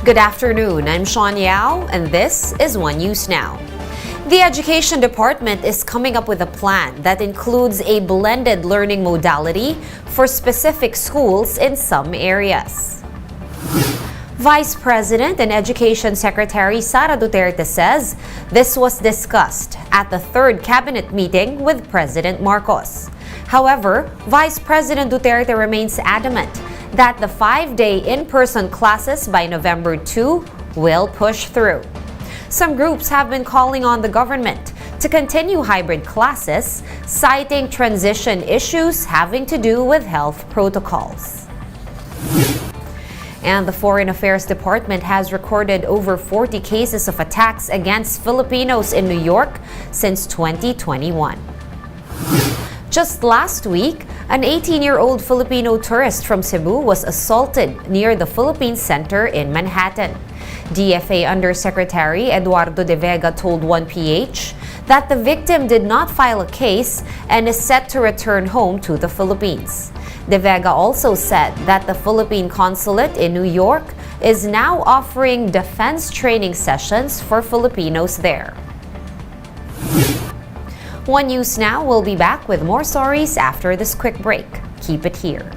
Good afternoon, I'm Sean Yao, and this is One News Now. The Education Department is coming up with a plan that includes a blended learning modality for specific schools in some areas. Vice President and Education Secretary Sara Duterte says this was discussed at the third cabinet meeting with President Marcos. However, Vice President Duterte remains adamant that the 5-day in-person classes by November 2 will push through. Some groups have been calling on the government to continue hybrid classes, citing transition issues having to do with health protocols. And the Foreign Affairs Department has recorded over 40 cases of attacks against Filipinos in New York since 2021. Just last week, an 18-year-old Filipino tourist from Cebu was assaulted near the Philippine Center in Manhattan. DFA Undersecretary Eduardo De Vega told 1PH that the victim did not file a case and is set to return home to the Philippines. De Vega also said that the Philippine Consulate in New York is now offering defense training sessions for Filipinos there. One News Now will be back with more stories after this quick break. Keep it here.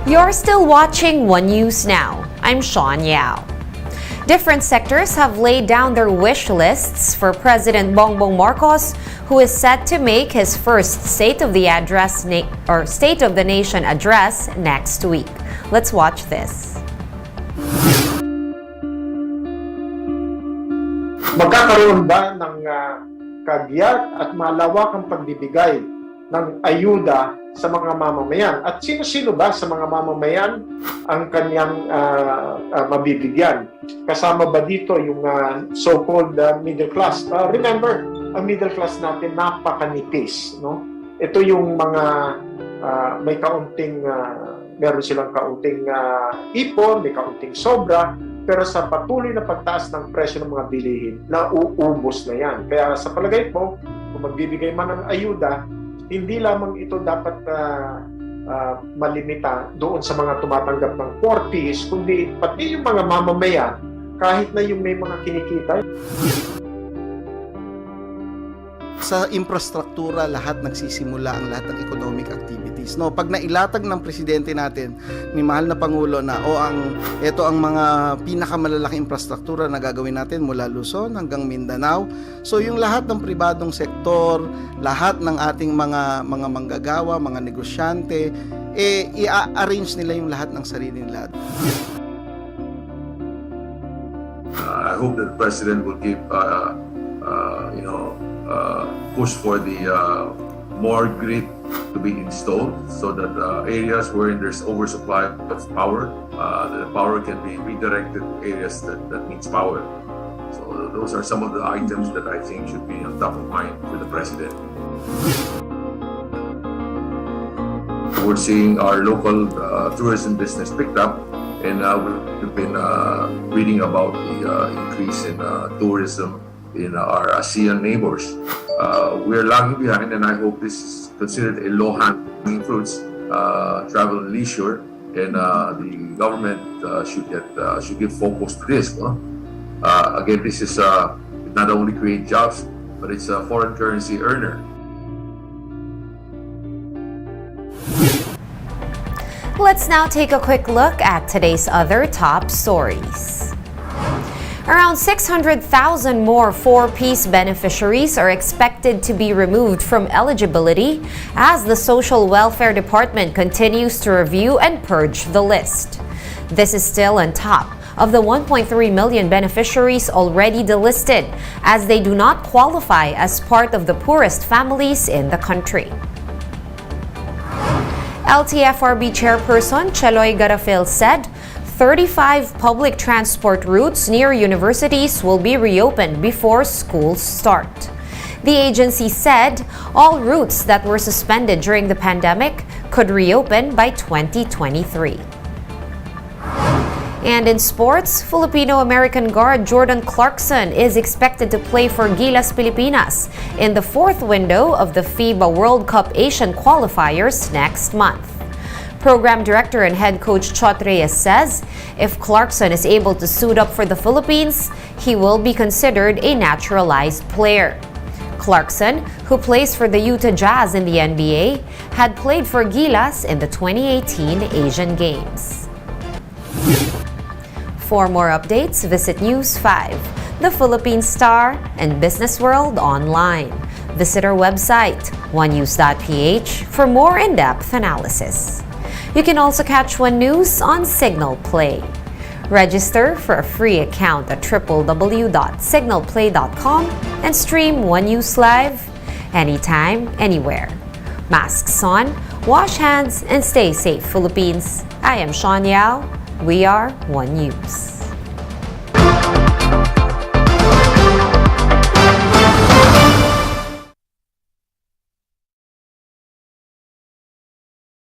You're still watching One News Now. I'm Sean Yao. Different sectors have laid down their wish lists for President Bongbong Marcos, who is set to make his first State of the Nation address next week. Let's watch this. Magkakaroon ba ng kagyat at malawakang pagbibigay ng ayuda sa mga mamamayan? At sino-sino ba sa mga mamamayan ang kanyang mabibigyan? Kasama ba dito yung so-called middle class? Remember, ang middle class natin napakanipis, no? Ito yung mga may kaunting meron silang kaunting ipon, may kaunting sobra, pero sa patuloy na pagtaas ng presyo ng mga bilihin, nauubos na yan. Kaya sa palagay ko, kung magbibigay man ng ayuda, hindi lamang ito dapat malimita doon sa mga tumatanggap ng 40s, kundi pati yung mga mamamayan, kahit na yung may mga kinikita. Sa infrastruktura, lahat nagsisimula ang lahat ng economic activities. No, pag nailatag ng presidente natin, ni mahal na pangulo na ito ang mga pinakamalalaking infrastruktura na gagawin natin mula Luzon hanggang Mindanao. So yung lahat ng pribadong sektor, lahat ng ating mga manggagawa, mga negosyante, i-arrange nila yung lahat ng sarili nila. I hope that the president will keep push for the more grid to be installed so that areas where there's oversupply of power, the power can be redirected to areas that needs power. So those are some of the items that I think should be on top of mind for the president. We're seeing our local tourism business picked up, and we've been reading about the increase in tourism in our ASEAN neighbors. We're lagging behind, and I hope this is considered a low-hanging fruits, travel and leisure, and the government should give focus to this. No? Again, this is not only create jobs, but it's a foreign currency earner. Let's now take a quick look at today's other top stories. Around 600,000 more four-piece beneficiaries are expected to be removed from eligibility as the Social Welfare Department continues to review and purge the list. This is still on top of the 1.3 million beneficiaries already delisted, as they do not qualify as part of the poorest families in the country. LTFRB Chairperson Cheloy Garafil said 35 public transport routes near universities will be reopened before schools start. The agency said all routes that were suspended during the pandemic could reopen by 2023. And in sports, Filipino-American guard Jordan Clarkson is expected to play for Gilas Pilipinas in the fourth window of the FIBA World Cup Asian qualifiers next month. Program Director and Head Coach Chot Reyes says if Clarkson is able to suit up for the Philippines, he will be considered a naturalized player. Clarkson, who plays for the Utah Jazz in the NBA, had played for Gilas in the 2018 Asian Games. For more updates, visit News 5, the Philippine Star, and Business World online. Visit our website, onenews.ph, for more in-depth analysis. You can also catch One News on Signal Play. Register for a free account at www.signalplay.com and stream One News live anytime, anywhere. Masks on, wash hands, and stay safe, Philippines. I am Sean Yao. We are One News.